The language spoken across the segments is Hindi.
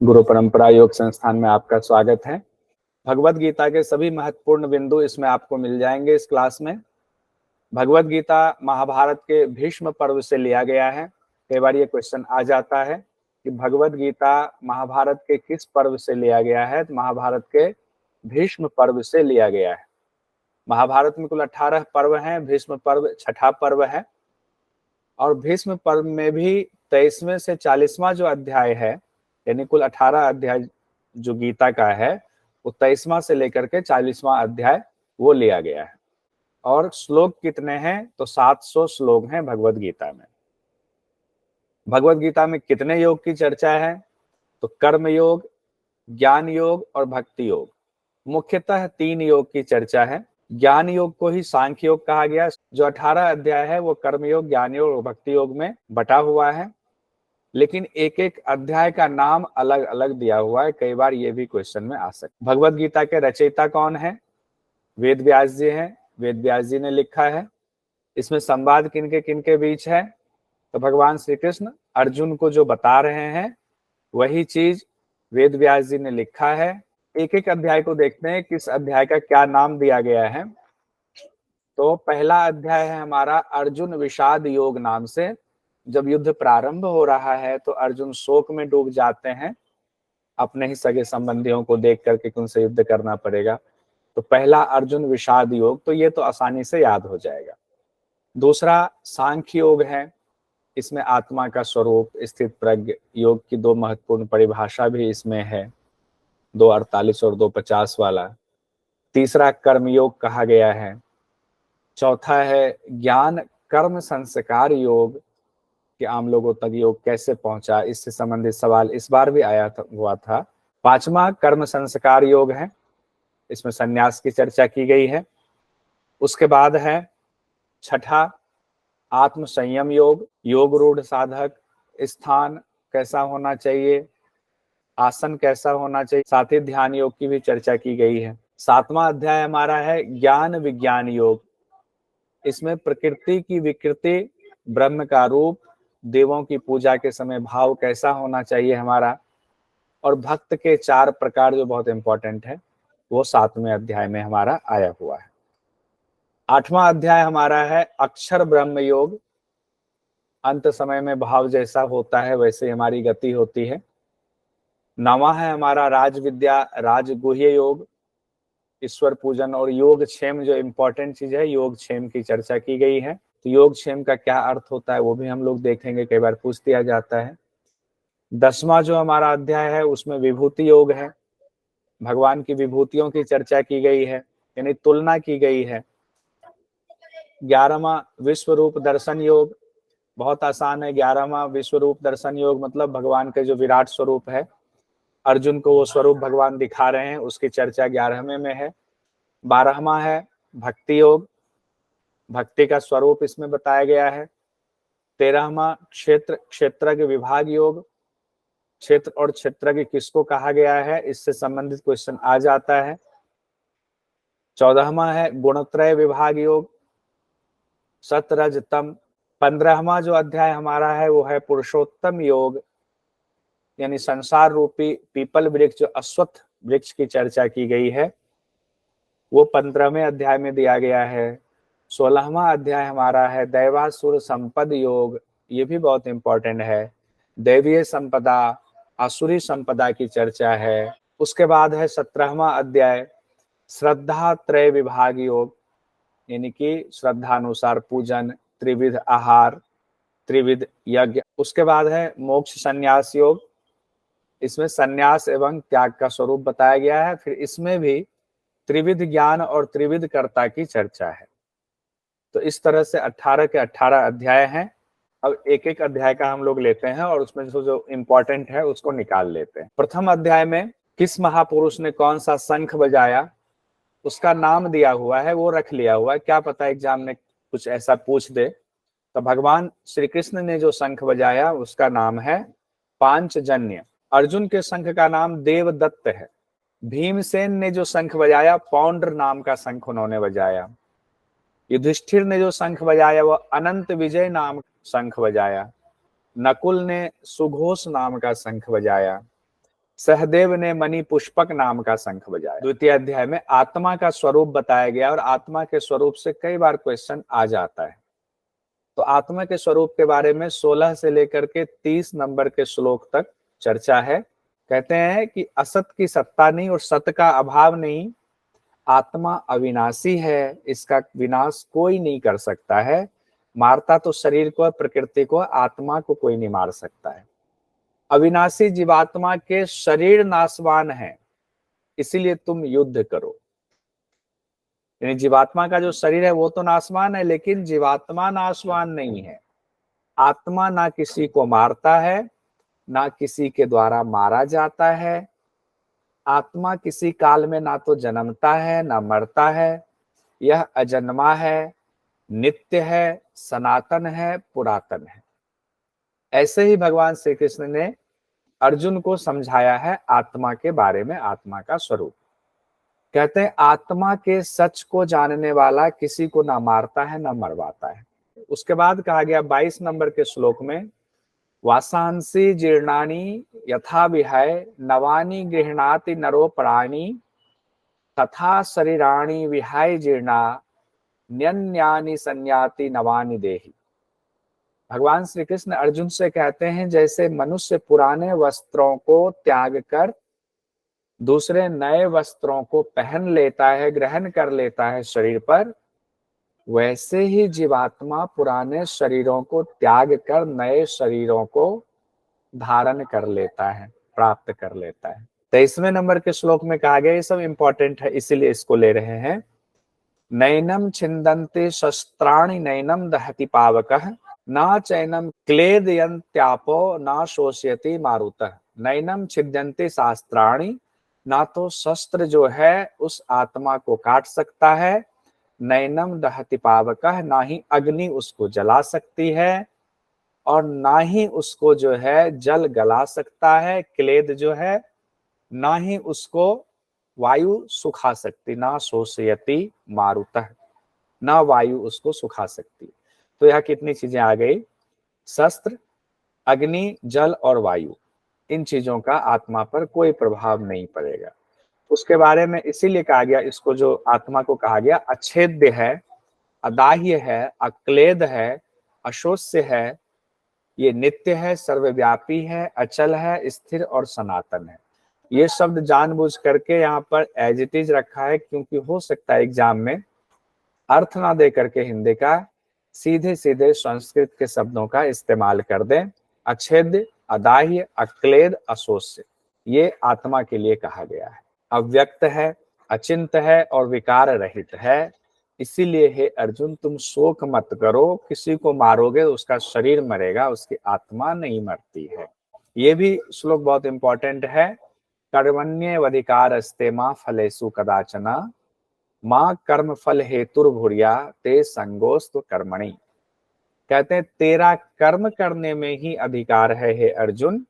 गुरु परंपरा योग संस्थान में आपका स्वागत है। भगवत गीता के सभी महत्वपूर्ण बिंदु इसमें आपको मिल जाएंगे। इस क्लास में भगवत गीता महाभारत के भीष्म पर्व से लिया गया है। कई बार ये क्वेश्चन आ जाता है कि भगवत गीता महाभारत के किस पर्व से लिया गया है। तो महाभारत के भीष्म पर्व से लिया गया है। महाभारत में कुल 18 पर्व हैं, भीष्म पर्व छठा पर्व है। और भीष्म पर्व में भी 23वें से 40वां जो अध्याय है, यानी कुल 18 अध्याय जो गीता का है, वो 23वां से लेकर के 40वां अध्याय वो लिया गया है। और श्लोक कितने हैं? तो 700 श्लोक हैं भगवत गीता में। भगवत गीता में कितने योग की चर्चा है? तो कर्म योग, ज्ञान योग और भक्ति योग, मुख्यतः 3 योग की चर्चा है। ज्ञान योग को ही सांख्य योग कहा गया। जो 18 अध्याय है वो कर्म योग, ज्ञान योग और भक्ति योग में बटा हुआ है, लेकिन एक एक अध्याय का नाम अलग अलग दिया हुआ है। कई बार ये भी क्वेश्चन में आ सकता है। भगवत गीता के रचयिता कौन है? वेद व्यास जी हैं। वेद व्यास जी ने लिखा है। इसमें संवाद किनके किनके बीच है? तो भगवान श्री कृष्ण अर्जुन को जो बता रहे हैं वही चीज वेद व्यास जी ने लिखा है। एक एक अध्याय को देखते हैं किस अध्याय का क्या नाम दिया गया है। तो पहला अध्याय है हमारा अर्जुन विषाद योग नाम से। जब युद्ध प्रारंभ हो रहा है तो अर्जुन शोक में डूब जाते हैं, अपने ही सगे संबंधियों को देख करके कि उनसे युद्ध करना पड़ेगा। तो पहला अर्जुन विषाद योग, तो ये तो आसानी से याद हो जाएगा। दूसरा सांख्य योग है। इसमें आत्मा का स्वरूप, स्थित प्रज्ञ योग की 2 महत्वपूर्ण परिभाषा भी इसमें है, 248 और 250 वाला। तीसरा कर्म योग कहा गया है। चौथा है ज्ञान कर्म संस्कार योग, कि आम लोगों तक योग कैसे पहुंचा, इससे संबंधित सवाल इस बार भी हुआ था। 5वां कर्म संस्कार योग है। इसमें संन्यास की चर्चा की गई है। उसके बाद है 6ठा आत्म संयम योग, योग रूढ़ साधक स्थान कैसा होना चाहिए, आसन कैसा होना चाहिए, साथ ही ध्यान योग की भी चर्चा की गई है। 7वां अध्याय हमारा है ज्ञान विज्ञान योग। इसमें प्रकृति की विकृति, ब्रह्म का रूप, देवों की पूजा के समय भाव कैसा होना चाहिए हमारा, और भक्त के 4 प्रकार जो बहुत इंपॉर्टेंट है वो 7वें अध्याय में हमारा आया हुआ है। 8वां अध्याय हमारा है अक्षर ब्रह्म योग। अंत समय में भाव जैसा होता है वैसे हमारी गति होती है। 9वां है हमारा राज विद्या राजगुह्य योग, ईश्वर पूजन और योग क्षेम जो इंपॉर्टेंट चीज है, योग क्षेम की चर्चा की गई है। तो योग क्षेम का क्या अर्थ होता है वो भी हम लोग देखेंगे, कई बार पूछ दिया जाता है। 10वां जो हमारा अध्याय है उसमें विभूति योग है। भगवान की विभूतियों की चर्चा की गई है, यानी तुलना की गई है। 11वां विश्व रूप दर्शन योग, बहुत आसान है। 11वां विश्व रूप दर्शन योग मतलब भगवान के जो विराट स्वरूप है, अर्जुन को वो स्वरूप भगवान दिखा रहे हैं, उसकी चर्चा 11वें में है। 12वां है भक्ति योग, भक्ति का स्वरूप इसमें बताया गया है। 13वां क्षेत्रज्ञ विभाग योग, क्षेत्र और क्षेत्रज्ञ किसको कहा गया है इससे संबंधित क्वेश्चन आ जाता है। 14वां है गुणत्रय विभाग योग, सत रज तम। 15वां जो अध्याय हमारा है वो है पुरुषोत्तम योग, यानी संसार रूपी पीपल वृक्ष जो अश्वत्थ वृक्ष की चर्चा की गई है वो 15वें अध्याय में दिया गया है। 16वां अध्याय हमारा है दैवासुर संपद योग, ये भी बहुत इंपॉर्टेंट है। दैवीय संपदा आसुरी संपदा की चर्चा है। उसके बाद है 17वां अध्याय श्रद्धा त्रय विभाग योग, यानी कि श्रद्धानुसार पूजन, त्रिविध आहार, त्रिविध यज्ञ। उसके बाद है मोक्ष संन्यास योग, इसमें संन्यास एवं त्याग का स्वरूप बताया गया है। फिर इसमें भी त्रिविध ज्ञान और त्रिविध कर्ता की चर्चा है। तो इस तरह से 18 के 18 अध्याय हैं। अब एक एक अध्याय का हम लोग लेते हैं और उसमें जो इम्पोर्टेंट है उसको निकाल लेते हैं। प्रथम अध्याय में किस महापुरुष ने कौन सा शंख बजाया, उसका नाम दिया हुआ है, वो रख लिया हुआ है। क्या पता एग्जाम में कुछ ऐसा पूछ दे। तो भगवान श्री कृष्ण ने जो शंख बजाया उसका नाम है पांचजन्य। अर्जुन के शंख का नाम देवदत्त है। भीमसेन ने जो शंख बजाया पौंड्र नाम का शंख उन्होंने बजाया। युधिष्ठिर ने जो शंख बजाया वह अनंत विजय नाम शंख बजाया। नकुल ने सुघोष नाम का शंख बजाया। सहदेव ने मणि पुष्पक नाम का शंख बजाया। द्वितीय अध्याय में आत्मा का स्वरूप बताया गया और आत्मा के स्वरूप से कई बार क्वेश्चन आ जाता है। तो आत्मा के स्वरूप के बारे में 16 से लेकर के 30 नंबर के श्लोक तक चर्चा है। कहते हैं कि असत की सत्ता नहीं और सत का अभाव नहीं, आत्मा अविनाशी है, इसका विनाश कोई नहीं कर सकता है। मारता तो शरीर को, प्रकृति को, आत्मा को कोई नहीं मार सकता है। अविनाशी जीवात्मा के शरीर नाशवान है, इसीलिए तुम युद्ध करो। यानी जीवात्मा का जो शरीर है वो तो नाशवान है, लेकिन जीवात्मा नाशवान नहीं है। आत्मा ना किसी को मारता है, ना किसी के द्वारा मारा जाता है। आत्मा किसी काल में ना तो जन्मता है ना मरता है। यह अजन्मा है, नित्य है, सनातन है, पुरातन है। ऐसे ही भगवान श्री कृष्ण ने अर्जुन को समझाया है आत्मा के बारे में, आत्मा का स्वरूप। कहते हैं आत्मा के सच को जानने वाला किसी को ना मारता है ना मरवाता है। उसके बाद कहा गया 22 नंबर के श्लोक में, वासांसी जीर्णानि यथा विहाय नवानि गृह्णाति नरो प्राणी तथा शरीराणि विहाय जीर्णा न्यन्यानि संयाति नवानि देहि। भगवान श्री कृष्ण अर्जुन से कहते हैं जैसे मनुष्य पुराने वस्त्रों को त्याग कर दूसरे नए वस्त्रों को पहन लेता है, ग्रहण कर लेता है शरीर पर, वैसे ही जीवात्मा पुराने शरीरों को त्याग कर नए शरीरों को धारण कर लेता है, प्राप्त कर लेता है। 23वें नंबर के श्लोक में कहा गया, ये सब इंपॉर्टेंट है इसीलिए इसको ले रहे हैं। नैनम छिन्दन्ति शस्त्राणि नैनम दहति पावकः ना चैनम क्लेदयन्त्यापो ना शोषयति मारुतः। नैनम छिद्यन्ति शास्त्राणि, ना तो शस्त्र जो है उस आत्मा को काट सकता है, नैनम दहति पावकः, ना ही अग्नि उसको जला सकती है, और ना ही उसको जो है जल गला सकता है, क्लेद जो है, ना ही उसको वायु सुखा सकती, ना शोषयति मारुतः, ना वायु उसको सुखा सकती। तो यह कितनी चीजें आ गई, शस्त्र, अग्नि, जल और वायु, इन चीजों का आत्मा पर कोई प्रभाव नहीं पड़ेगा। उसके बारे में इसीलिए कहा गया, इसको जो आत्मा को कहा गया अच्छेद्य है, अदाह्य है, अक्लेद है, अशोष्य है, ये नित्य है, सर्वव्यापी है, अचल है, स्थिर और सनातन है। ये शब्द जानबूझ करके यहाँ पर एज इट इज रखा है, क्योंकि हो सकता है एग्जाम में अर्थ ना दे करके हिंदी का सीधे सीधे संस्कृत के शब्दों का इस्तेमाल कर दें। अच्छेद्य, अदाह्य, अक्लेद, अशोष्य, ये आत्मा के लिए कहा गया है। अव्यक्त है, अचिंत है और विकार रहित है। इसीलिए हे अर्जुन तुम शोक मत करो, किसी को मारोगे तो उसका शरीर मरेगा, उसकी आत्मा नहीं मरती है। ये भी श्लोक बहुत इंपॉर्टेंट है। कर्मण्येवाधिकारस्ते मा फलेषु कदाचन माँ कर्म फल हेतुर्भूर्या ते संगोस्तु कर्मणि। कहते हैं तेरा कर्म करने में ही अधिकार है हे अर्जुन,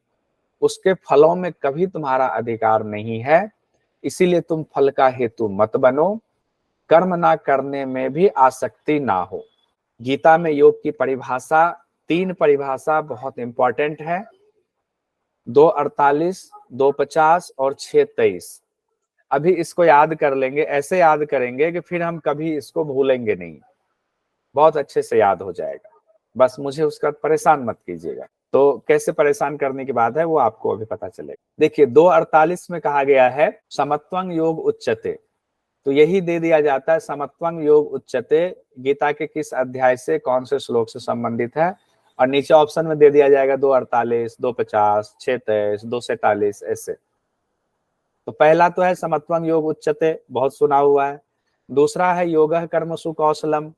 उसके फलों में कभी तुम्हारा अधिकार नहीं है, इसीलिए तुम फल का हेतु मत बनो, कर्म ना करने में भी आसक्ति ना हो। गीता में योग की परिभाषा, 3 परिभाषा बहुत इंपॉर्टेंट है, 2:48, 2:50 और 6:23। अभी इसको याद कर लेंगे, ऐसे याद करेंगे कि फिर हम कभी इसको भूलेंगे नहीं, बहुत अच्छे से याद हो जाएगा। बस मुझे उसका परेशान मत कीजिएगा। तो कैसे परेशान करने की बात है वो आपको अभी पता चलेगा। देखिए 2:48 में कहा गया है समत्वं योग उच्यते, तो यही दे दिया जाता है समत्वं योग उच्यते गीता के किस अध्याय से, कौन से श्लोक से संबंधित है, और नीचे ऑप्शन में दे दिया जाएगा 2:48, 2:50, 6:23, 2:47 ऐसे। तो पहला तो है समत्वं योग उच्यते, बहुत सुना हुआ है। दूसरा है योगः कर्मसु कौशलम,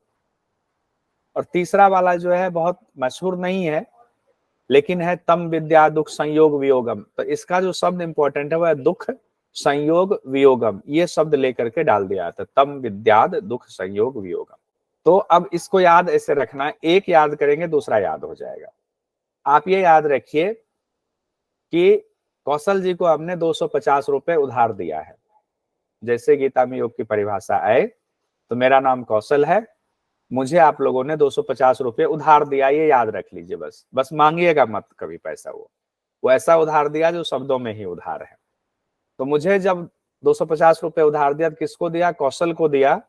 और तीसरा वाला जो है बहुत मशहूर नहीं है लेकिन है तम विद्या दुख संयोग वियोगम। तो इसका जो शब्द इंपॉर्टेंट है वह दुख संयोग वियोगम, ये शब्द लेकर के डाल दिया था, तम विद्याद दुख संयोग वियोगम। तो अब इसको याद ऐसे रखना है, एक याद करेंगे दूसरा याद हो जाएगा। आप ये याद रखिए कि कौशल जी को हमने 250 रुपए उधार दिया है। जैसे गीता में योग की परिभाषा आए तो मेरा नाम कौशल है, मुझे आप लोगों ने 250 रुपए उधार दिया, ये याद रख लीजिए। बस मांगिएगा मत कभी पैसा वो। वो ऐसा उधार दिया जो शब्दों में ही उधार है। तो मुझे जब 250 रुपए उधार दिया, किसको दिया? कौशल को दिया।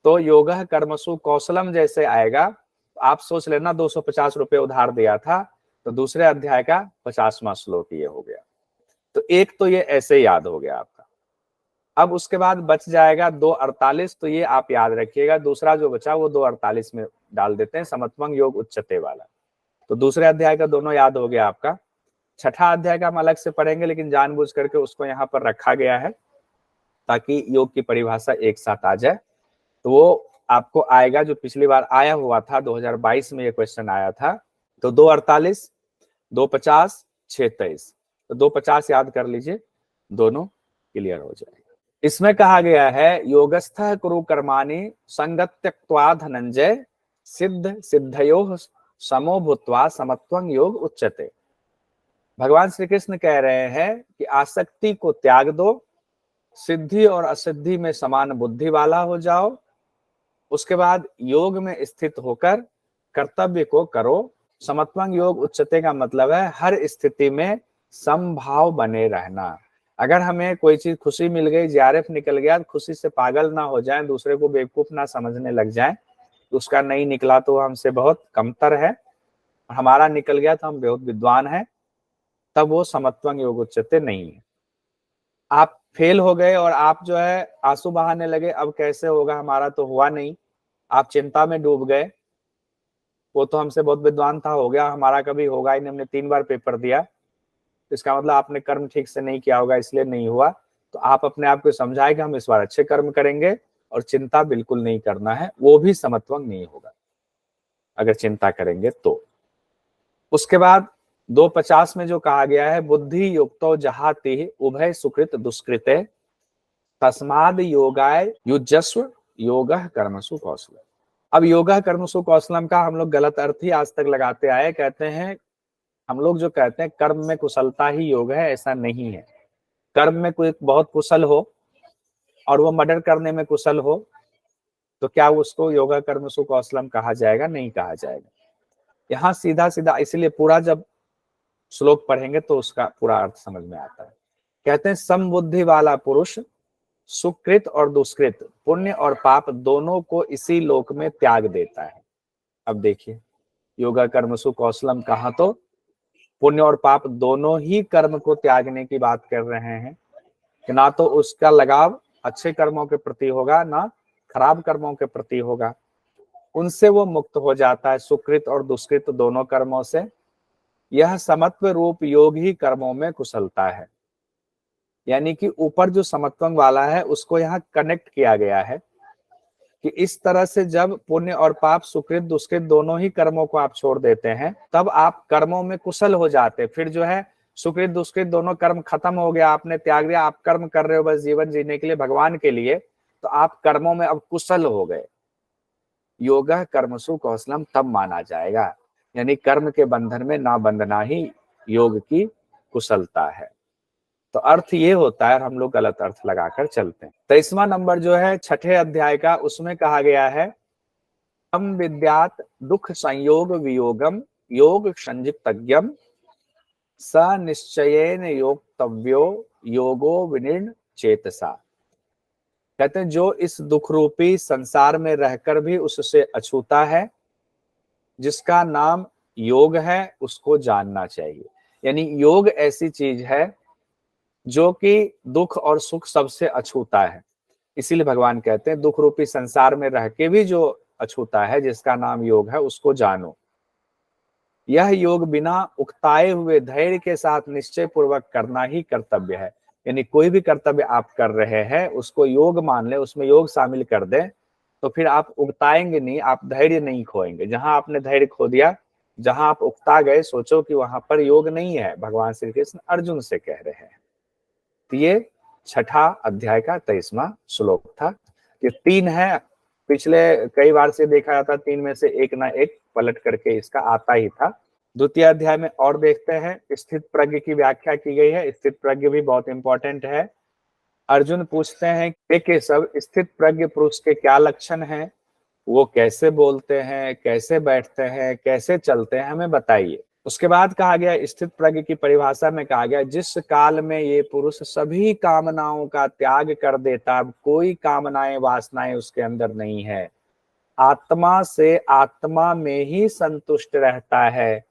तो योगः कर्मसु कौशलम जैसे आएगा, आप सोच लेना 250 रुपए उधार दिया था, तो दूसरे अध्याय का 50वां श्लोक ये हो गया। तो एक तो ये ऐसे याद हो गया आपका। अब उसके बाद बच जाएगा 2:48, तो ये आप याद रखिएगा। दूसरा जो बचा वो 2:48 में डाल देते हैं, समत्वं योग उच्चते वाला। तो दूसरे अध्याय का दोनों याद हो गया आपका। छठा अध्याय का हम अलग से पढ़ेंगे, लेकिन जानबूझ करके उसको यहाँ पर रखा गया है ताकि योग की परिभाषा एक साथ आ जाए। तो वो आपको आएगा जो पिछली बार आया हुआ था, 2022 में ये क्वेश्चन आया था। तो 2:48, 2:50, 6:23, तो 2:50 याद कर लीजिए, दोनों क्लियर हो जाएगा। इसमें कहा गया है योगस्थः कुरु कर्माणि संगत्यक्त्वा धनंजय सिद्ध सिद्धयोः समो भूत्वा समत्वं योग उच्यते। भगवान श्री कृष्ण कह रहे हैं कि आसक्ति को त्याग दो, सिद्धि और असिद्धि में समान बुद्धि वाला हो जाओ, उसके बाद योग में स्थित होकर कर्तव्य को करो। समत्वं योग उच्चते का मतलब है हर स्थिति में समभाव बने रहना। अगर हमें कोई चीज खुशी मिल गई, JRF निकल गया, तो खुशी से पागल ना हो जाएं, दूसरे को बेवकूफ ना समझने लग जाएं, उसका नहीं निकला तो हमसे बहुत कमतर है, हमारा निकल गया तो हम बहुत विद्वान हैं, तब वो समत्वं योग उच्चते नहीं है। आप फेल हो गए और आप जो है आंसू बहाने लगे, अब कैसे होगा, हमारा तो हुआ नहीं, आप चिंता में डूब गए, वो तो हमसे बहुत विद्वान था, हो गया, हमारा कभी होगा ही नहीं, हमने 3 बार पेपर दिया, इसका मतलब आपने कर्म ठीक से नहीं किया होगा इसलिए नहीं हुआ। तो आप अपने आप को समझाए कि हम इस बार अच्छे कर्म करेंगे और चिंता बिल्कुल नहीं करना है, वो भी समत्वं नहीं होगा अगर चिंता करेंगे तो। उसके बाद 2:50 में जो कहा गया है बुद्धि युक्तो जहाति उभय सुकृत दुष्कृते तस्माद योगाय युजस्व योगः कर्मसु कौशलम। अब योगः कर्मसु कौशलम का हम लोग गलत अर्थ ही आज तक लगाते आए। कहते हैं हम लोग जो कहते हैं कर्म में कुशलता ही योग है, ऐसा नहीं है। कर्म में कोई बहुत कुशल हो और वो मर्डर करने में कुशल हो, तो क्या उसको योगः कर्मसु कौशलम कहा जाएगा? नहीं कहा जाएगा। यहाँ सीधा सीधा, इसलिए पूरा जब श्लोक पढ़ेंगे तो उसका पूरा अर्थ समझ में आता है। कहते हैं समबुद्धि वाला पुरुष सुकृत और दुष्कृत, पुण्य और पाप दोनों को इसी लोक में त्याग देता है। अब देखिए योगा कर्मसु कौशलम कहा तो पुण्य और पाप दोनों ही कर्म को त्यागने की बात कर रहे हैं कि ना तो उसका लगाव अच्छे कर्मों के प्रति होगा ना खराब कर्मों के प्रति होगा, उनसे वो मुक्त हो जाता है, सुकृत और दुष्कृत दोनों कर्मों से। यह समत्व रूप योग ही कर्मों में कुशलता है। यानी कि ऊपर जो समत्वं वाला है उसको यहाँ कनेक्ट किया गया है कि इस तरह से जब पुण्य और पाप सुकृत दुष्कृत दोनों ही कर्मों को आप छोड़ देते हैं तब आप कर्मों में कुशल हो जाते। फिर जो है सुकृत दुष्कृत दोनों कर्म खत्म हो गया, आपने त्याग दिया, आप कर्म कर रहे हो बस जीवन जीने के लिए, भगवान के लिए, तो आप कर्मों में अब कुशल हो गए। योगः कर्मसु कौशलम तब माना जाएगा, यानी कर्म के बंधन में ना बंधना ही योग की कुशलता है। तो अर्थ ये होता है और हम लोग गलत अर्थ लगाकर चलते हैं। 23वां नंबर जो है 6ठे अध्याय का, उसमें कहा गया है हम विद्यात दुख संयोग वियोगम योग संजिप्तज्ञम स निश्चयेन योक्तव्यो योगो विनिर्ण चेतसा। कहते हैं जो इस दुख रूपी संसार में रहकर भी उससे अछूता है, जिसका नाम योग है, उसको जानना चाहिए। यानी योग ऐसी चीज है जो कि दुख और सुख सबसे अछूता है। इसीलिए भगवान कहते हैं दुख रूपी संसार में रह के भी जो अछूता है, जिसका नाम योग है, उसको जानो। यह योग बिना उकताए हुए धैर्य के साथ निश्चय पूर्वक करना ही कर्तव्य है। यानी कोई भी कर्तव्य आप कर रहे हैं उसको योग मान ले, उसमें योग शामिल कर दें, तो फिर आप उकताएंगे नहीं, आप धैर्य नहीं खोएंगे। जहां आपने धैर्य खो दिया, जहां आप उकता गए, सोचो कि वहां पर योग नहीं है। भगवान श्री कृष्ण अर्जुन से कह रहे हैं। तो ये छठा अध्याय का 23वां श्लोक था। ये 3 है, पिछले कई बार से देखा जाता, 3 में से एक ना एक पलट करके इसका आता ही था। द्वितीय अध्याय में और देखते हैं, स्थित प्रज्ञ की व्याख्या की गई है। स्थित प्रज्ञ भी बहुत इंपॉर्टेंट है। अर्जुन पूछते हैं कि सब स्थित प्रज्ञ पुरुष के क्या लक्षण हैं, वो कैसे बोलते हैं, कैसे बैठते हैं, कैसे चलते हैं, हमें बताइए। उसके बाद कहा गया स्थित प्रज्ञ की परिभाषा में कहा गया जिस काल में ये पुरुष सभी कामनाओं का त्याग कर देता, अब कोई कामनाएं वासनाएं उसके अंदर नहीं है, आत्मा से आत्मा में ही संतुष्ट रहता है,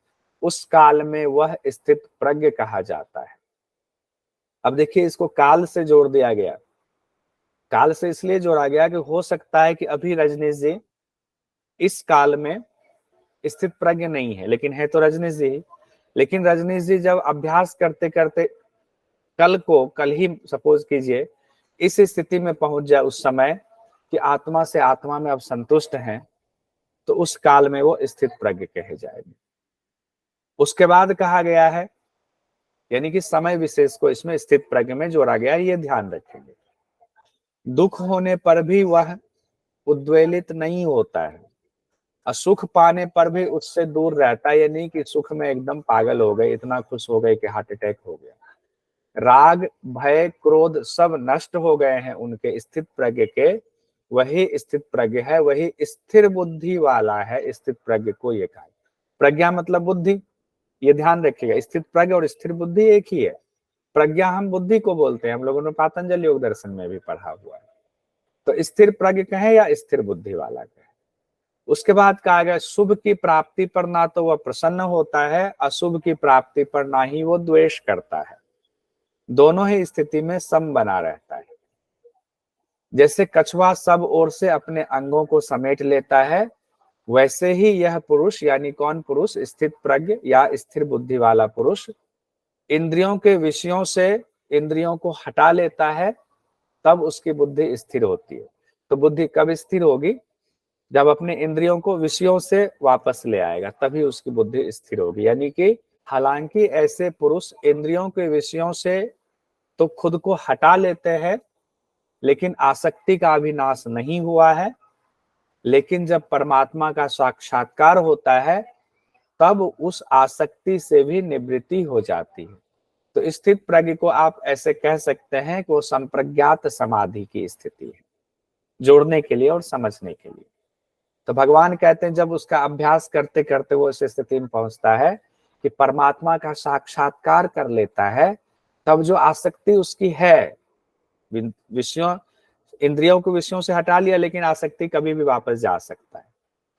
उस काल में वह स्थित प्रज्ञ कहा जाता है। अब देखिए इसको काल से जोड़ दिया गया। काल से इसलिए जोड़ा गया कि हो सकता है कि अभी रजनीश जी इस काल में स्थित प्रज्ञ नहीं है, लेकिन है तो रजनीश जी। लेकिन रजनीश जी जब अभ्यास करते करते कल ही सपोज कीजिए इस स्थिति में पहुंच जाए उस समय कि आत्मा से आत्मा में अब संतुष्ट हैं, तो उस काल में वो स्थित प्रज्ञ कहे जाएंगे। उसके बाद कहा गया है, यानी कि समय विशेष को इसमें स्थित प्रज्ञ में जोड़ा गया है, ये ध्यान रखेंगे। दुख होने पर भी वह उद्वेलित नहीं होता है, और सुख पाने पर भी उससे दूर रहता है, ये नहीं कि सुख में एकदम पागल हो गए, इतना खुश हो गए कि हार्ट अटैक हो गया। राग भय क्रोध सब नष्ट हो गए हैं उनके स्थित प्रज्ञ के, वही स्थित प्रज्ञ है, वही स्थिर बुद्धि वाला है। स्थित प्रज्ञ को ये कहा, प्रज्ञा मतलब बुद्धि, ये ध्यान रखिएगा। स्थित प्रज्ञ और स्थिर बुद्धि एक ही है। प्रज्ञा हम बुद्धि को बोलते हैं, हम लोगों ने पातंजलि योग दर्शन में भी पढ़ा हुआ है। तो स्थिर प्रज्ञ कहें या स्थिर बुद्धि वाला कहें। उसके बाद कहा गया शुभ की प्राप्ति पर ना तो वह प्रसन्न होता है, अशुभ की प्राप्ति पर ना ही वो द्वेष करता है, दोनों ही स्थिति में सम बना रहता है। जैसे कछुआ सब ओर से अपने अंगों को समेट लेता है, वैसे ही यह पुरुष, यानी कौन पुरुष, स्थित प्रज्ञ या स्थिर बुद्धि वाला पुरुष, इंद्रियों के विषयों से इंद्रियों को हटा लेता है, तब उसकी बुद्धि स्थिर होती है। तो बुद्धि कब स्थिर होगी? जब अपने इंद्रियों को विषयों से वापस ले आएगा, तभी उसकी बुद्धि स्थिर होगी। यानी कि हालांकि ऐसे पुरुष इंद्रियों के विषयों से तो खुद को हटा लेते हैं, लेकिन आसक्ति का अभिनाश नहीं हुआ है। लेकिन जब परमात्मा का साक्षात्कार होता है, तब उस आसक्ति से भी निवृत्ति हो जाती है। तो स्थित प्रज्ञ को आप ऐसे कह सकते हैं कि वो संप्रज्ञात समाधि की स्थिति है, जोड़ने के लिए और समझने के लिए। तो भगवान कहते हैं जब उसका अभ्यास करते करते वो इस स्थिति में पहुंचता है कि परमात्मा का साक्षात्कार कर लेता है, तब जो आसक्ति उसकी है विषयों इंद्रियों के विषयों से हटा लिया, लेकिन आसक्ति कभी भी वापस जा सकता है।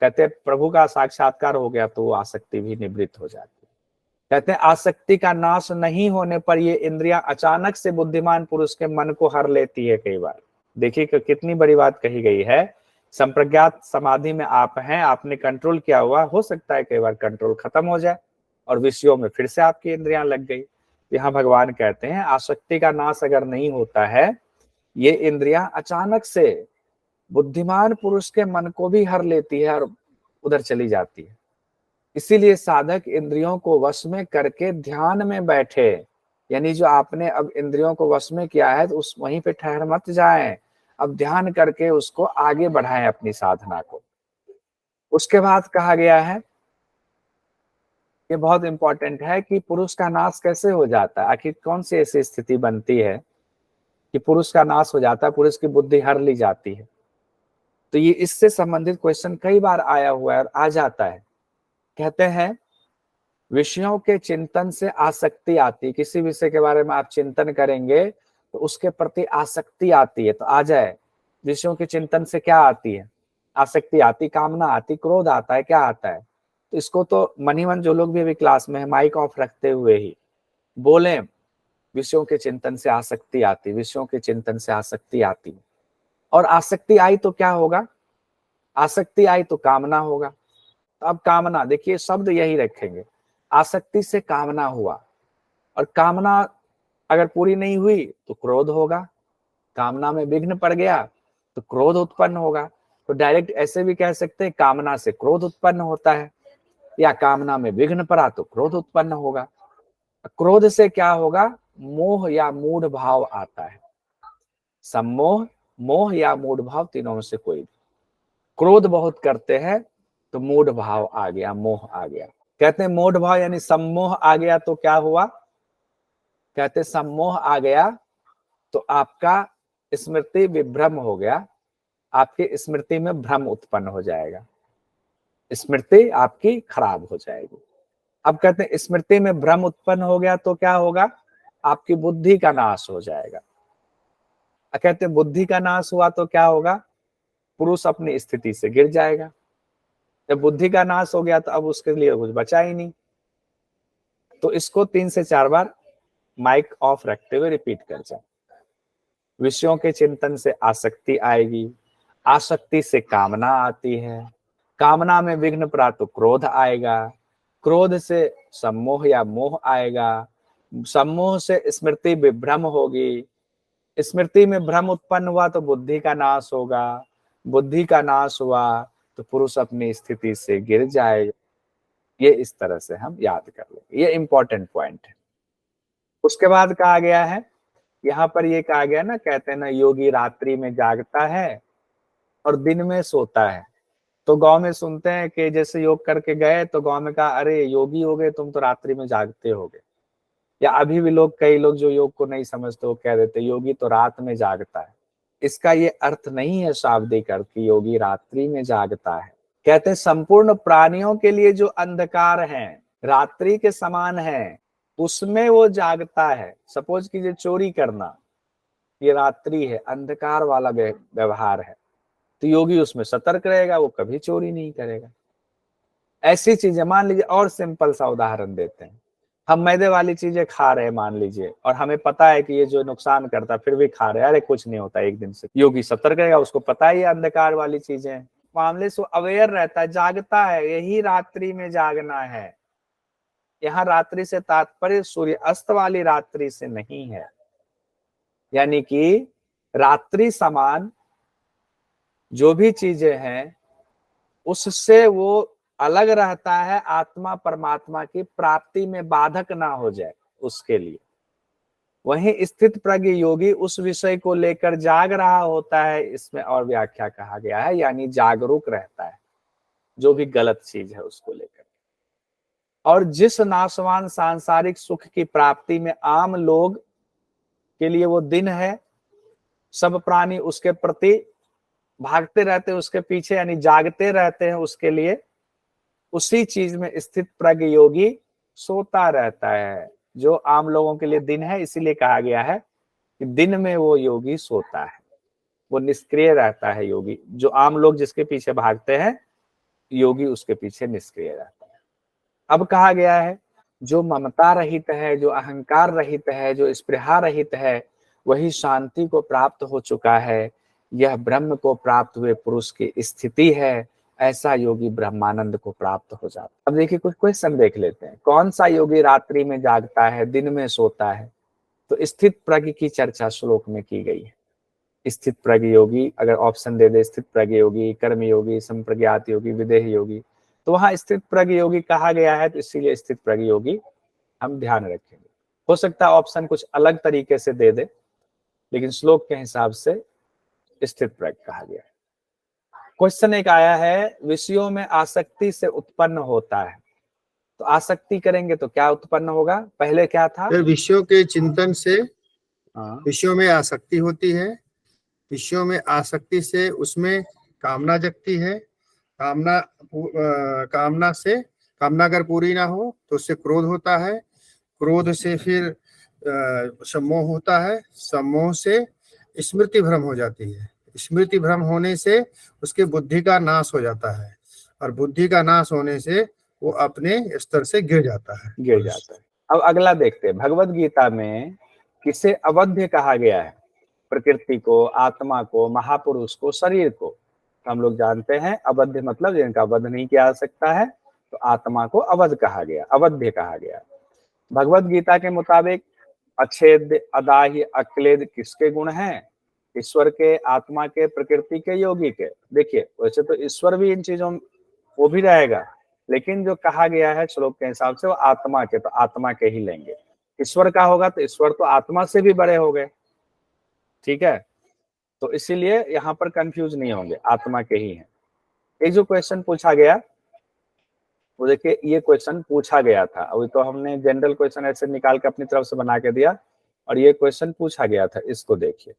कहते हैं प्रभु का साक्षात्कार हो गया तो वो आसक्ति भी निवृत्त हो जाती है। कहते हैं आसक्ति का नाश नहीं होने पर ये इंद्रियां अचानक से बुद्धिमान पुरुष के मन को हर लेती है। कई बार देखिए कि कितनी बड़ी बात कही गई है। संप्रज्ञात समाधि में आप हैं, आपने कंट्रोल किया हुआ, हो सकता है कई बार कंट्रोल खत्म हो जाए और विषयों में फिर से आपकी इंद्रियां लग गई। यहाँ भगवान कहते हैं आसक्ति का नाश अगर नहीं होता है, ये इंद्रियां अचानक से बुद्धिमान पुरुष के मन को भी हर लेती है और उधर चली जाती है। इसीलिए साधक इंद्रियों को वश में करके ध्यान में बैठे, यानी जो आपने अब इंद्रियों को वश में किया है तो उस वहीं पे ठहर मत जाएं, अब ध्यान करके उसको आगे बढ़ाएं अपनी साधना को। उसके बाद कहा गया है, ये बहुत इंपॉर्टेंट है कि पुरुष का नाश कैसे हो जाता है, आखिर कौन सी ऐसी स्थिति बनती है कि पुरुष का नाश हो जाता है, पुरुष की बुद्धि हर ली जाती है। तो ये इससे संबंधित क्वेश्चन कई बार आया हुआ है और आ जाता है। कहते हैं विषयों के चिंतन से आसक्ति आती है, किसी विषय के बारे में आप चिंतन करेंगे तो उसके प्रति आसक्ति आती है। तो आ जाए विषयों के चिंतन से क्या आती है? आसक्ति आती, कामना आती, क्रोध आता है, क्या आता है? तो इसको तो मन ही मन जो लोग भी अभी क्लास में है माइक ऑफ रखते हुए ही बोले, विषयों के चिंतन से आसक्ति आती, विषयों के चिंतन से आसक्ति आती। और आसक्ति आई तो क्या होगा? आसक्ति आई तो कामना होगा। तो अब कामना, देखिए शब्द यही रखेंगे, आसक्ति से कामना हुआ और कामना अगर पूरी नहीं हुई तो क्रोध होगा, कामना में विघ्न पड़ गया तो क्रोध उत्पन्न होगा। तो डायरेक्ट ऐसे भी कह सकते हैं कामना से क्रोध उत्पन्न होता है, या कामना में विघ्न पड़ा तो क्रोध उत्पन्न होगा। क्रोध से क्या होगा? मोह या मूढ़ भाव आता है। सम्मोह, मोह या मूढ़ भाव, तीनों में से कोई। क्रोध बहुत करते हैं तो मूढ़ भाव आ गया, मोह आ गया। कहते हैं मूढ़ भाव यानी सम्मोह आ गया तो क्या हुआ? कहते सम्मोह आ गया तो आपका स्मृति विभ्रम हो गया, आपकी स्मृति में भ्रम उत्पन्न हो जाएगा, स्मृति आपकी खराब हो जाएगी। अब कहते हैं स्मृति में भ्रम उत्पन्न हो गया तो क्या होगा, आपकी बुद्धि का नाश हो जाएगा। कहते हैं बुद्धि का नाश हुआ तो क्या होगा, पुरुष अपनी स्थिति से गिर जाएगा। जब बुद्धि का नाश हो गया तो अब उसके लिए कुछ बचा ही नहीं। तो इसको 3 से 4 बार माइक ऑफ रखते हुए रिपीट कर जाए। विषयों के चिंतन से आसक्ति आएगी, आसक्ति से कामना आती है, कामना में विघ्न पड़ा तो क्रोध आएगा, क्रोध से सम्मोह या मोह आएगा, सम्मोह से स्मृति विभ्रम होगी, स्मृति में भ्रम उत्पन्न हुआ तो बुद्धि का नाश होगा, बुद्धि का नाश हुआ तो पुरुष अपनी स्थिति से गिर जाएगा। ये इस तरह से हम याद कर लेंगे, ये इंपॉर्टेंट पॉइंट है। उसके बाद कहा गया है, यहाँ पर ये कहा गया ना, कहते हैं ना योगी रात्रि में जागता है और दिन में सोता है। तो गांव में सुनते हैं कि जैसे योग करके गए तो गांव में कहा, अरे योगी हो गए तुम तो रात्रि में जागते होगे। या अभी भी लोग, कई लोग जो योग को नहीं समझते वो कह देते योगी तो रात में जागता है। इसका ये अर्थ नहीं है शाब्दिक अर्थ कि योगी रात्रि में जागता है। कहते हैं संपूर्ण प्राणियों के लिए जो अंधकार है रात्रि के समान है, उसमें वो जागता है। सपोज कीजिए चोरी करना, ये रात्रि है, अंधकार वाला व्यवहार है, तो योगी उसमें सतर्क रहेगा, वो कभी चोरी नहीं करेगा। ऐसी चीजें, मान लीजिए और सिंपल सा उदाहरण देते हैं, हम मैदे वाली चीजें खा रहे हैं मान लीजिए, और हमें पता है कि ये जो नुकसान करता है फिर भी खा रहे हैं, अरे कुछ नहीं होता एक दिन से, योगी सतर्क रहेगा, उसको पता है ये अंधकार वाली चीजें मामले से अवेयर रहता है, जागता है। यही रात्रि में जागना है। यहाँ रात्रि से तात्पर्य सूर्य अस्त वाली रात्रि से नहीं है, यानी कि रात्रि समान जो भी चीजें हैं उससे वो अलग रहता है, आत्मा परमात्मा की प्राप्ति में बाधक ना हो जाए उसके लिए। वहीं स्थित प्रज्ञ योगी उस विषय को लेकर जाग रहा होता है, इसमें और व्याख्या कहा गया है, यानी जागरूक रहता है जो भी गलत चीज है उसको लेकर। और जिस नाशवान सांसारिक सुख की प्राप्ति में आम लोग के लिए वो दिन है, सब प्राणी उसके प्रति भागते रहते हैं, उसके पीछे यानी जागते रहते हैं उसके लिए, उसी चीज में स्थित प्रज्ञ योगी सोता रहता है। जो आम लोगों के लिए दिन है, इसीलिए कहा गया है कि दिन में वो योगी सोता है, वो निष्क्रिय रहता है योगी। जो आम लोग जिसके पीछे भागते हैं, योगी उसके पीछे निष्क्रिय रहता है। अब कहा गया है जो ममता रहित है, जो अहंकार रहित है, जो स्पृहा रहित है, वही शांति को प्राप्त हो चुका है। यह ब्रह्म को प्राप्त हुए पुरुष की स्थिति है। ऐसा योगी ब्रह्मानंद को प्राप्त हो जाता है। अब देखिए कुछ क्वेश्चन देख लेते हैं। कौन सा योगी रात्रि में जागता है, दिन में सोता है? तो स्थित प्रज्ञ की चर्चा श्लोक में की गई है। स्थित प्रज्ञ योगी, अगर ऑप्शन दे दे, स्थित प्रज्ञ योगी, कर्म योगी, संप्रज्ञात योगी, विदेह योगी, तो वहां स्थित प्रज्ञ योगी कहा गया है, तो इसीलिए स्थित प्रज्ञ योगी हम ध्यान रखेंगे। हो सकता है ऑप्शन कुछ अलग तरीके से दे दे, लेकिन श्लोक के हिसाब से स्थित प्रज्ञ कहा गया है। क्वेश्चन एक आया है, विषयों में आसक्ति से उत्पन्न होता है, तो आसक्ति करेंगे तो क्या उत्पन्न होगा? पहले क्या था? विषयों के चिंतन से विषयों में आसक्ति होती है, विषयों में आसक्ति से उसमें कामना जगती है, कामना अगर पूरी ना हो तो उससे क्रोध होता है, क्रोध से फिर सम्मोह होता है, सम्मोह से स्मृति भ्रम हो जाती है, स्मृति भ्रम होने से उसके बुद्धि का नाश हो जाता है, और बुद्धि का नाश होने से वो अपने स्तर से गिर जाता है। अब अगला देखते हैं, भगवत गीता में किसे अवध्य कहा गया है? प्रकृति को, आत्मा को, महापुरुष को, शरीर को। हम लोग जानते हैं अवध्य मतलब जिनका वध नहीं किया जा सकता है, तो आत्मा को अवध कहा गया, अवध्य कहा गया। भगवत गीता के मुताबिक अच्छेद, अदाह्य, अक्लेद किसके गुण हैं? ईश्वर के, आत्मा के, प्रकृति के, योगी के। देखिए वैसे तो ईश्वर भी इन चीजों वो भी रहेगा, लेकिन जो कहा गया है श्लोक के हिसाब से वो आत्मा के, तो आत्मा के ही लेंगे। ईश्वर का होगा तो ईश्वर तो आत्मा से भी बड़े हो गए, ठीक है, तो इसीलिए यहाँ पर कंफ्यूज नहीं होंगे, आत्मा के ही हैं। एक जो क्वेश्चन पूछा गया वो देखिए, ये क्वेश्चन पूछा गया था, अभी तो हमने जनरल क्वेश्चन ऐसे निकाल के अपनी तरफ से बना के दिया, और ये क्वेश्चन पूछा गया था। इसको देखिए,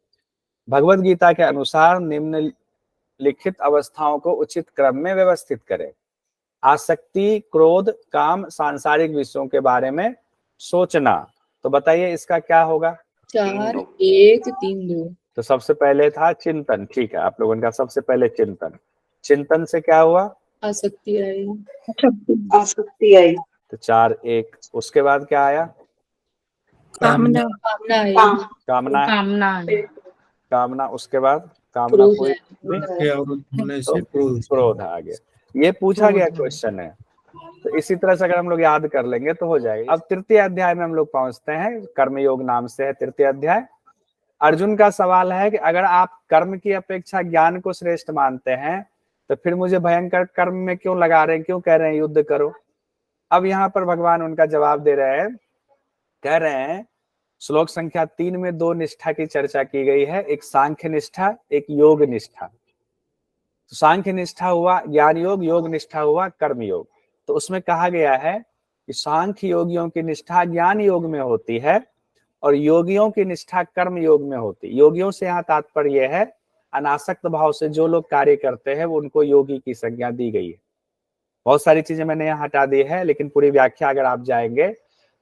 भगवत गीता के अनुसार निम्नलिखित अवस्थाओं को उचित क्रम में व्यवस्थित करें। आसक्ति, क्रोध, काम, सांसारिक विषयों के बारे में सोचना। तो बताइए इसका क्या होगा? 4 1 3 2। तो सबसे पहले था चिंतन, ठीक है, आप लोगों का सबसे पहले चिंतन। चिंतन से क्या हुआ? आसक्ति आई। आसक्ति आई। तो 4 1। उसके बाद क्या आया? कामना आई। कामना, कामना। उसके बाद कामना क्रोध कोई के अवरुद्ध होने से क्रोध। क्रोध आ गया। ये पूछा गया क्वेश्चन है, तो इसी तरह से अगर हम लोग याद कर लेंगे तो हो जाएगा। अब तृतीय अध्याय में हम लोग पहुंचते हैं, कर्मयोग नाम से है तृतीय अध्याय। अर्जुन का सवाल है कि अगर आप कर्म की अपेक्षा ज्ञान को श्रेष्ठ मानते हैं तो फिर मुझे भयंकर कर्म में क्यों लगा रहे हैं, क्यों कह रहे हैं युद्ध करो? अब यहाँ पर भगवान उनका जवाब दे रहे हैं, कह रहे हैं श्लोक संख्या 3 में 2 निष्ठा की चर्चा की गई है, एक सांख्य निष्ठा, एक योग निष्ठा। तो सांख्य निष्ठा हुआ ज्ञान योग, योग निष्ठा हुआ कर्म योग। तो उसमें कहा गया है कि सांख्य योगियों की निष्ठा ज्ञान योग में होती है और योगियों की निष्ठा कर्म योग में होती है। योगियों से यहाँ तात्पर्य यह है अनासक्त भाव से जो लोग कार्य करते हैं वो उनको योगी की संज्ञा दी गई है। बहुत सारी चीजें मैंने यहाँ हटा दी है, लेकिन पूरी व्याख्या अगर आप जाएंगे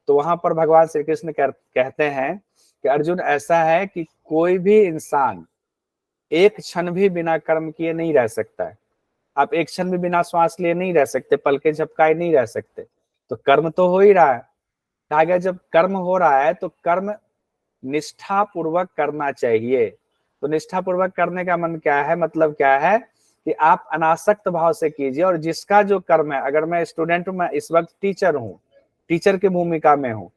तो वहां पर भगवान श्री कृष्ण कहते हैं कि अर्जुन ऐसा है कि कोई भी इंसान एक क्षण भी बिना कर्म किए नहीं रह सकता है। आप एक क्षण भी बिना श्वास लिए नहीं रह सकते, पलके झपकाए नहीं रह सकते। तो कर्म तो हो ही रहा है। कहा गया जब कर्म हो रहा है तो कर्म निष्ठा पूर्वक करना चाहिए। तो निष्ठा पूर्वक करने का मन क्या है, मतलब क्या है कि आप अनासक्त भाव से कीजिए। और जिसका जो कर्म है, अगर मैं स्टूडेंट हूं, मैं इस वक्त टीचर हूं, टीचर की भूमिका में हूं,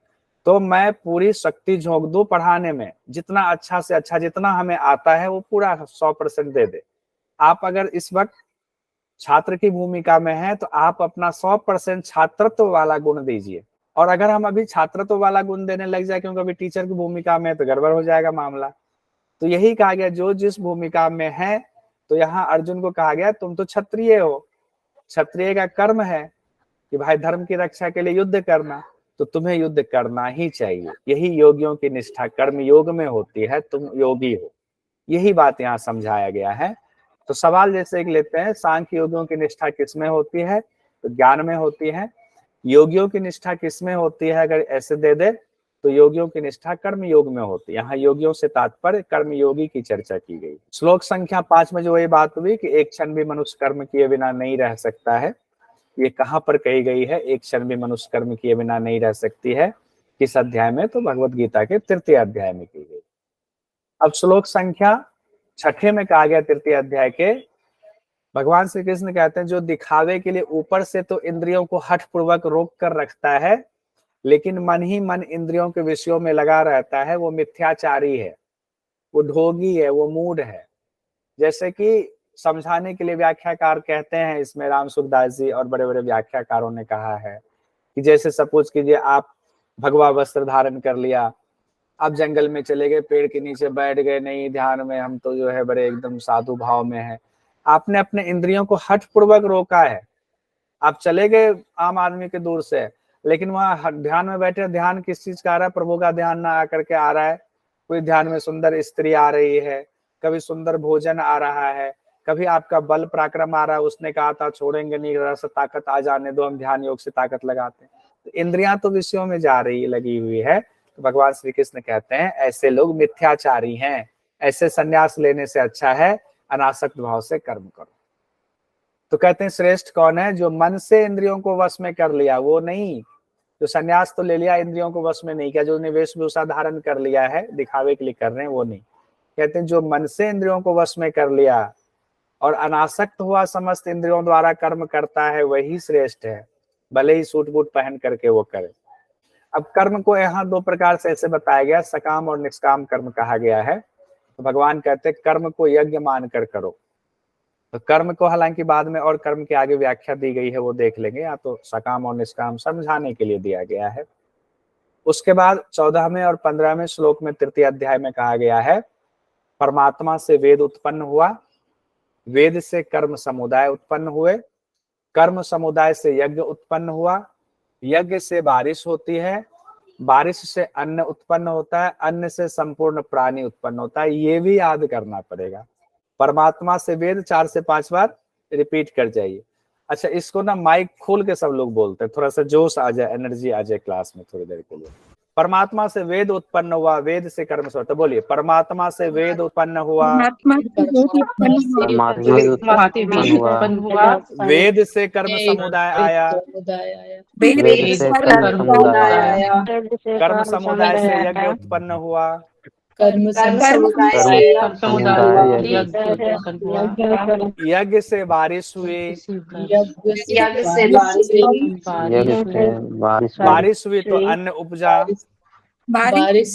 तो मैं पूरी शक्ति झोंक दूं पढ़ाने में, जितना अच्छा से अच्छा जितना हमें आता है वो पूरा 100% दे दे। आप अगर इस वक्त छात्र की भूमिका में है तो आप अपना 100% छात्रत्व वाला गुण दीजिए। और अगर हम अभी छात्रत्व वाला गुण देने लग जाए क्योंकि अभी टीचर की भूमिका में है तो गड़बड़ हो जाएगा मामला। तो यही कहा गया जो जिस भूमिका में है। तो यहाँ अर्जुन को कहा गया तुम तो क्षत्रिय हो, क्षत्रिय का कर्म है कि भाई धर्म की रक्षा के लिए युद्ध करना, तो तुम्हें युद्ध करना ही चाहिए। यही योगियों की निष्ठा कर्म योग में होती है, तुम योगी हो। यही बात यहाँ समझाया गया है। तो सवाल जैसे एक लेते हैं, सांख्य योगियों की निष्ठा किसमें होती है? तो ज्ञान में होती है। योगियों की निष्ठा किसमें होती है? अगर ऐसे दे दे तो योगियों की निष्ठा कर्म योग में होती है। यहाँ योगियों से तात्पर्य कर्म योगी की चर्चा की गई। श्लोक संख्या 5 में जो ये बात हुई कि एक क्षण भी मनुष्य कर्म किए बिना नहीं रह सकता है, ये कहाँ पर कही गई है? एक क्षण भी मनुष्य कर्म किए बिना नहीं रह सकती है, किस अध्याय में? तो भगवत गीता के तृतीय अध्याय में की गई। अब श्लोक संख्या 6 में कहा गया तृतीय अध्याय के, भगवान श्री कृष्ण कहते हैं जो दिखावे के लिए ऊपर से तो इंद्रियों को हठ पूर्वक रोक कर रखता है, लेकिन मन ही मन इंद्रियों के विषयों में लगा रहता है, वो मिथ्याचारी है, वो ढोंगी है, वो मूढ़ है। जैसे कि समझाने के लिए व्याख्याकार कहते हैं, इसमें राम सुखदास जी और बड़े बड़े व्याख्याकारों ने कहा है कि जैसे सपोज कीजिए आप भगवा वस्त्र धारण कर लिया, आप जंगल में चले गए, पेड़ के नीचे बैठ गए, नहीं ध्यान में, हम तो जो है बड़े एकदम साधु भाव में है। आपने अपने इंद्रियों को हठ पूर्वक रोका है। आप चले गए आम आदमी के दूर से, लेकिन वहां ध्यान में बैठे, ध्यान किस चीज का आ रहा है? प्रभु का ध्यान ना आकर के आ रहा है। कोई ध्यान में सुंदर स्त्री आ रही है, कभी सुंदर भोजन आ रहा है, कभी आपका बल पराक्रम आ रहा है, उसने कहा था छोड़ेंगे नहीं, रस ताकत आ जाने दो, हम ध्यान योग से ताकत लगाते हैं। तो इंद्रियां तो विषयों में जा रही लगी हुई है। तो भगवान श्री कृष्ण कहते हैं ऐसे लोग मिथ्याचारी हैं, ऐसे संन्यास लेने से अच्छा है अनासक्त भाव से कर्म करो। तो कहते हैं श्रेष्ठ कौन है? जो मन से इंद्रियों को वश में कर लिया, वो नहीं। जो संन्यास तो ले लिया, इंद्रियों को वश में नहीं किया, जो निवेश वेशभूषा धारण कर लिया है, दिखावे के लिए कर रहे हैं, वो नहीं। कहते हैं जो मन से इंद्रियों को वश में कर लिया और अनासक्त हुआ समस्त इंद्रियों द्वारा कर्म करता है, वही श्रेष्ठ है, भले ही सूट बूट पहन करके वो करे। अब कर्म को यहाँ 2 प्रकार से ऐसे बताया गया, सकाम और निष्काम कर्म कहा गया है। तो भगवान कहते हैं कर्म को यज्ञ मानकर करो। तो कर्म को हालांकि बाद में और कर्म के आगे व्याख्या दी गई है, वो देख लेंगे। या तो सकाम और निष्काम समझाने के लिए दिया गया है। उसके बाद 14वें और 15वें श्लोक में तृतीय अध्याय में कहा गया है परमात्मा से वेद उत्पन्न हुआ, वेद से कर्म समुदाय उत्पन्न हुए, कर्म समुदाय से यज्ञ उत्पन्न हुआ, यज्ञ से बारिश होती है, बारिश से अन्न उत्पन्न होता है, अन्न से संपूर्ण प्राणी उत्पन्न होता है। ये भी याद करना पड़ेगा। परमात्मा से वेद 4 से 5 बार रिपीट कर जाइए। अच्छा, इसको ना माइक खोल के सब लोग बोलते हैं, थोड़ा सा जोश आ जाए, एनर्जी आ जाए क्लास में थोड़ी देर के लिए। परमात्मा से वेद उत्पन्न हुआ, वेद से कर्म से, तो बोलिए परमात्मा से वेद उत्पन्न हुआ, परमात्मा से उत्पन्न हुआ, वेद से कर्म समुदाय आया, वेद से कर्म समुदाय आया, कर्म समुदाय से यज्ञ उत्पन्न हुआ, कर्म समुदाय से यज्ञ से बारिश हुई, यज्ञ से बारिश हुई तो अन्न उपजा, बारिश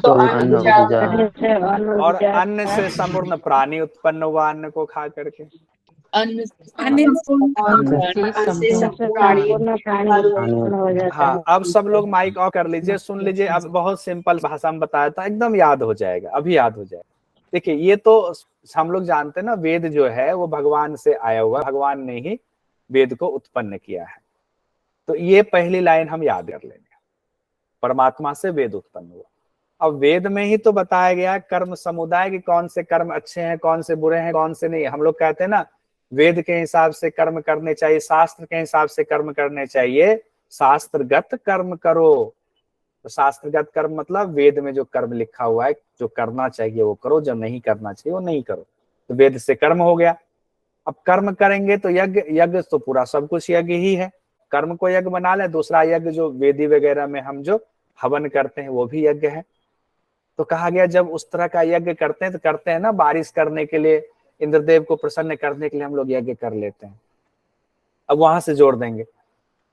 तो अन्न उपजा, और अन्न से संपूर्ण प्राणी उत्पन्न हुआ, अन्न को खा करके। अन्न हाँ, अब सब लोग माइक ऑफ कर लीजिए, सुन लीजिए। अब बहुत सिंपल भाषा में बताया था, एकदम याद हो जाएगा, अभी याद हो जाएगा। देखिए, ये तो हम लोग जानते हैं ना, वेद जो है वो भगवान से आया हुआ, भगवान ने ही वेद को उत्पन्न किया है। तो ये पहली लाइन हम याद कर लेंगे, परमात्मा से वेद उत्पन्न हुआ। अब वेद में ही तो बताया गया कर्म समुदाय की, कौन से कर्म अच्छे हैं, कौन से बुरे हैं, कौन से नहीं। हम लोग कहते हैं ना, वेद के हिसाब से कर्म करने चाहिए, शास्त्र के हिसाब से कर्म करने चाहिए, शास्त्रगत कर्म करो। तो शास्त्रगत कर्म मतलब वेद में जो कर्म लिखा हुआ है, जो करना चाहिए वो करो, जो नहीं करना चाहिए वो नहीं करो। तो वेद से कर्म हो गया। अब कर्म करेंगे तो यज्ञ, यज्ञ तो पूरा सब कुछ यज्ञ ही है, कर्म को यज्ञ बना ले। दूसरा यज्ञ जो वेदी वगैरह में हम जो हवन करते हैं वो भी यज्ञ है। तो कहा गया जब उस तरह का यज्ञ करते हैं तो करते हैं ना, बारिश करने के लिए, इंद्रदेव को प्रसन्न करने के लिए हम लोग यज्ञ कर लेते हैं। अब वहां से जोड़ देंगे,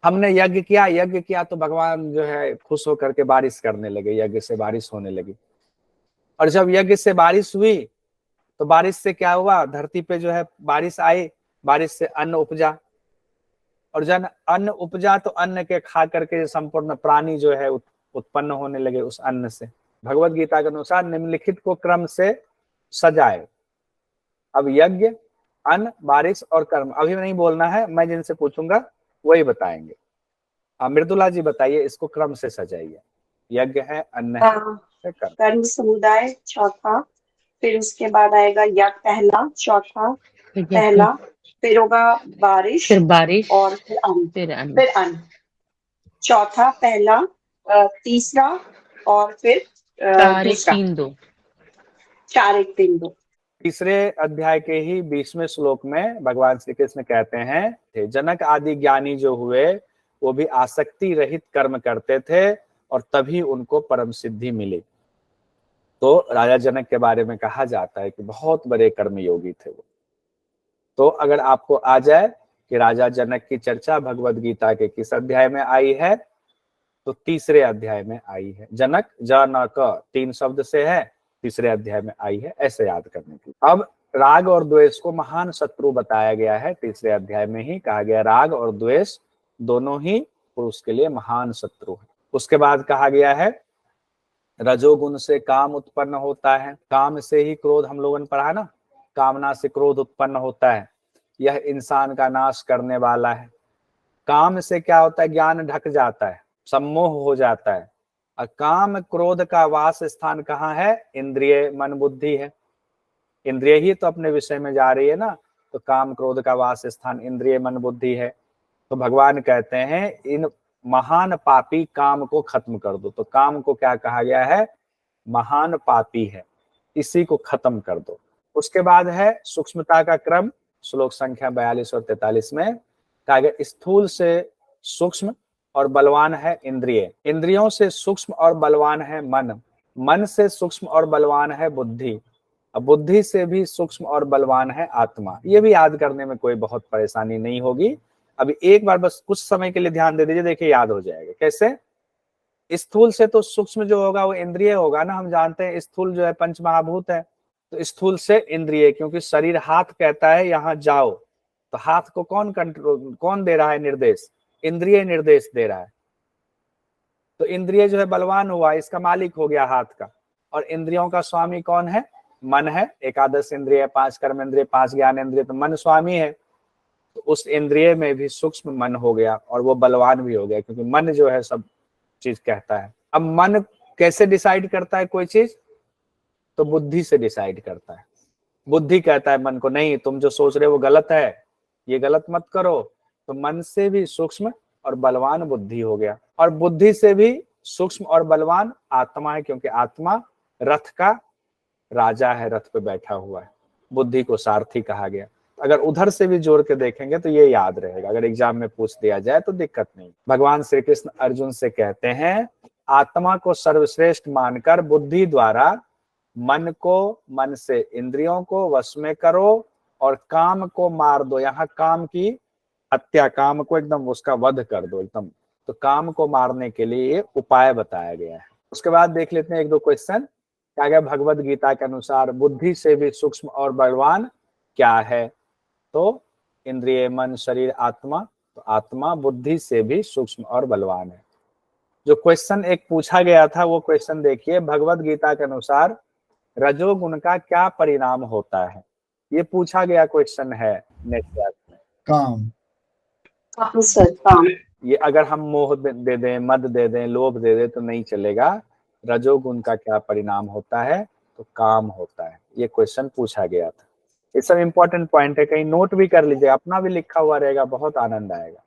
हमने यज्ञ किया तो भगवान जो है खुश होकर के बारिश करने लगे, यज्ञ से बारिश होने लगी। और जब यज्ञ से बारिश हुई तो बारिश से क्या हुआ, धरती पे जो है बारिश आई, बारिश से अन्न उपजा, और जब अन्न उपजा तो अन्न के खा करके संपूर्ण प्राणी जो है उत्पन्न होने लगे उस अन्न से। भगवत गीता के अनुसार निम्नलिखित को क्रम से सजाए। अब यज्ञ, अन्न, बारिश और कर्म अभी नहीं बोलना है, मैं जिनसे पूछूंगा वही बताएंगे। मृदुला जी बताइए, इसको क्रम से सजाइए। यज्ञ है, अन्न है, कर्म समुदाय चौथा, फिर उसके बाद आएगा यज्ञ पहला, चौथा पहला, फिर होगा बारिश, फिर बारिश, और फिर अन्न, चौथा पहला, तीसरा, और फिर 4 1 3 2। 4 1 3 2। तीसरे अध्याय के ही 20वें श्लोक में भगवान श्री कृष्ण कहते हैं, जनक आदि ज्ञानी जो हुए वो भी आसक्ति रहित कर्म करते थे और तभी उनको परम सिद्धि मिली। तो राजा जनक के बारे में कहा जाता है कि बहुत बड़े कर्मयोगी थे वो। तो अगर आपको आ जाए कि राजा जनक की चर्चा भगवत गीता के किस अध्याय में आई है, तो तीसरे अध्याय में आई है। जनक, जनक 3 शब्द से है, तीसरे अध्याय में आई है, ऐसे याद करने की। अब राग और द्वेष को महान शत्रु बताया गया है, तीसरे अध्याय में ही कहा गया राग और द्वेष दोनों ही पुरुष के लिए महान शत्रु है। उसके बाद कहा गया है रजोगुण से काम उत्पन्न होता है, काम से ही क्रोध, हम लोगों ने पढ़ा ना, कामना से क्रोध उत्पन्न होता है, यह इंसान का नाश करने वाला है। काम से क्या होता है, ज्ञान ढक जाता है, सम्मोह हो जाता है। और काम क्रोध का वास स्थान कहाँ है, इंद्रिय मन बुद्धि है। इंद्रिय ही तो अपने विषय में जा रही है ना, तो काम क्रोध का वास स्थान इंद्रिय मन बुद्धि है। तो भगवान कहते हैं इन महान पापी काम को खत्म कर दो। तो काम को क्या कहा गया है, महान पापी है, इसी को खत्म कर दो। उसके बाद है सूक्ष्मता का क्रम, श्लोक संख्या 42 और 43 में कहा गया स्थूल से सूक्ष्म और बलवान है इंद्रिय, इंद्रियों से सूक्ष्म और बलवान है मन, मन से सूक्ष्म और बलवान है बुद्धि, अब बुद्धि से भी सूक्ष्म और बलवान है आत्मा। ये भी याद करने में कोई बहुत परेशानी नहीं होगी। अभी एक बार बस कुछ समय के लिए ध्यान दे दीजिए, देखिए याद हो जाएगा। कैसे, स्थूल से तो सूक्ष्म जो होगा वो इंद्रिय होगा ना, हम जानते हैं स्थूल जो है पंच महाभूत है, तो स्थूल से इंद्रिय, क्योंकि शरीर हाथ कहता है यहाँ जाओ, तो हाथ को कौन कंट्रोल, कौन दे रहा है निर्देश, इंद्रिय निर्देश दे रहा है। तो इंद्रिय जो है बलवान हुआ, इसका मालिक हो गया हाथ का, और इंद्रियों का स्वामी कौन है, मन है। एकादश इंद्रिय, 5 कर्म इंद्रिय, 5 ज्ञान इंद्रिय, तो मन स्वामी है। तो उस इंद्रिय में भी सूक्ष्म मन हो गया और वो बलवान भी हो गया, क्योंकि मन जो है सब चीज कहता है। अब मन कैसे डिसाइड करता है कोई चीज, तो बुद्धि से डिसाइड करता है। बुद्धि कहता है मन को, नहीं तुम जो सोच रहे हो वो गलत है, ये गलत मत करो, तो मन से भी सूक्ष्म और बलवान बुद्धि हो गया। और बुद्धि से भी सूक्ष्म और बलवान आत्मा है, क्योंकि आत्मा रथ का राजा है, रथ पे बैठा हुआ है। बुद्धि को सारथी कहा गया। अगर उधर से भी जोड़ के देखेंगे तो ये याद रहेगा, अगर एग्जाम में पूछ दिया जाए तो दिक्कत नहीं। भगवान श्री कृष्ण अर्जुन से कहते हैं, आत्मा को सर्वश्रेष्ठ मानकर बुद्धि द्वारा मन को, मन से इंद्रियों को वश में करो और काम को मार दो। यहाँ काम की हत्या, काम को एकदम उसका वध कर दो एकदम। तो काम को मारने के लिए ये उपाय बताया गया है। उसके बाद देख लेते हैं एक दो क्वेश्चन। क्या गया भगवद गीता के अनुसार बुद्धि से भी सूक्ष्म और बलवान क्या है? तो इंद्रिय, मन, शरीर, आत्मा। तो आत्मा बुद्धि से भी सूक्ष्म और बलवान है। जो क्वेश्चन एक पूछा गया था वो क्वेश्चन देखिए, भगवद गीता के अनुसार रजोगुण का क्या परिणाम होता है? ये पूछा गया क्वेश्चन है नेक्स्ट क्लास में। काम। सर काम। ये अगर हम मोह दे दें, मद दे दें, लोभ दे दें तो नहीं चलेगा। रजोगुण का क्या परिणाम होता है? तो काम होता है। ये क्वेश्चन पूछा गया था। ये सब इंपॉर्टेंट पॉइंट है, कहीं नोट भी कर लीजिए, अपना भी लिखा हुआ रहेगा, बहुत आनंद आएगा।